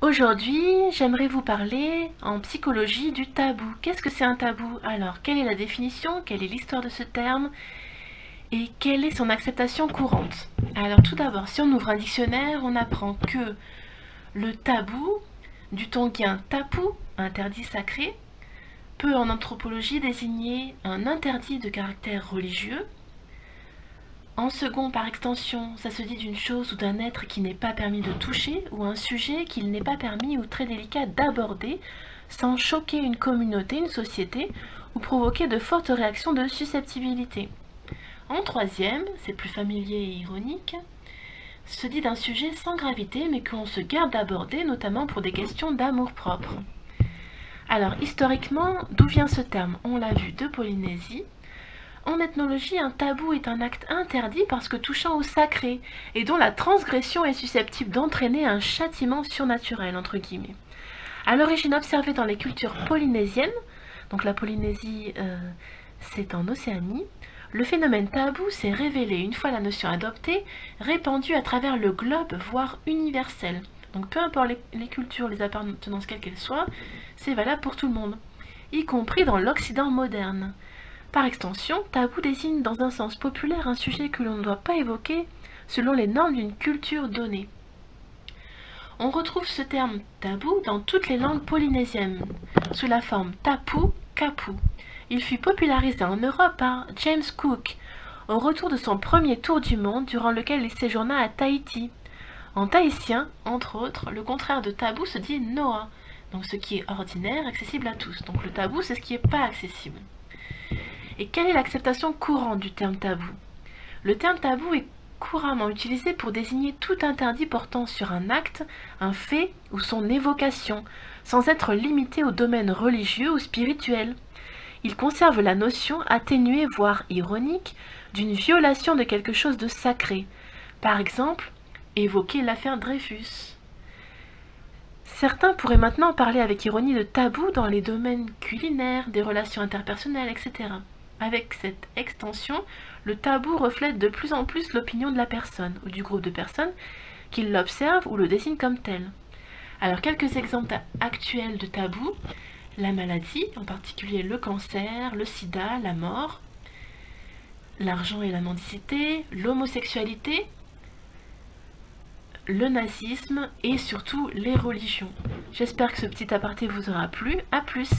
Aujourd'hui, j'aimerais vous parler en psychologie du tabou. Qu'est-ce que c'est un tabou? Alors, quelle est la définition? Quelle est l'histoire de ce terme? Et quelle est son acceptation courante? Alors, tout d'abord, si on ouvre un dictionnaire, on apprend que le tabou, du tonguien tapu, interdit sacré, peut en anthropologie désigner un interdit de caractère religieux. En second, par extension, ça se dit d'une chose ou d'un être qui n'est pas permis de toucher, ou un sujet qu'il n'est pas permis ou très délicat d'aborder, sans choquer une communauté, une société, ou provoquer de fortes réactions de susceptibilité. En troisième, c'est plus familier et ironique, se dit d'un sujet sans gravité, mais qu'on se garde d'aborder, notamment pour des questions d'amour-propre. Alors, historiquement, d'où vient ce terme? On l'a vu de Polynésie. En ethnologie, un tabou est un acte interdit parce que touchant au sacré, et dont la transgression est susceptible d'entraîner un châtiment surnaturel, entre guillemets. À l'origine observée dans les cultures polynésiennes, donc la Polynésie c'est en Océanie, le phénomène tabou s'est révélé, une fois la notion adoptée, répandue à travers le globe, voire universel. Donc peu importe les cultures, les appartenances quelles qu'elles soient, c'est valable pour tout le monde, y compris dans l'Occident moderne. Par extension, tabou désigne dans un sens populaire un sujet que l'on ne doit pas évoquer selon les normes d'une culture donnée. On retrouve ce terme tabou dans toutes les langues polynésiennes, sous la forme tapu, kapu. Il fut popularisé en Europe par James Cook, au retour de son premier tour du monde durant lequel il séjourna à Tahiti. En tahitien, entre autres, le contraire de tabou se dit noa, donc ce qui est ordinaire, accessible à tous. Donc le tabou, c'est ce qui n'est pas accessible. Et quelle est l'acceptation courante du terme tabou? Le terme tabou est couramment utilisé pour désigner tout interdit portant sur un acte, un fait ou son évocation, sans être limité au domaine religieux ou spirituel. Il conserve la notion atténuée voire ironique d'une violation de quelque chose de sacré. Par exemple, évoquer l'affaire Dreyfus. Certains pourraient maintenant parler avec ironie de tabou dans les domaines culinaires, des relations interpersonnelles, etc. Avec cette extension, le tabou reflète de plus en plus l'opinion de la personne ou du groupe de personnes qui l'observent ou le désignent comme tel. Alors quelques exemples actuels de tabou: la maladie, en particulier le cancer, le sida, la mort, l'argent et la mendicité, l'homosexualité, le nazisme et surtout les religions. J'espère que ce petit aparté vous aura plu. À plus!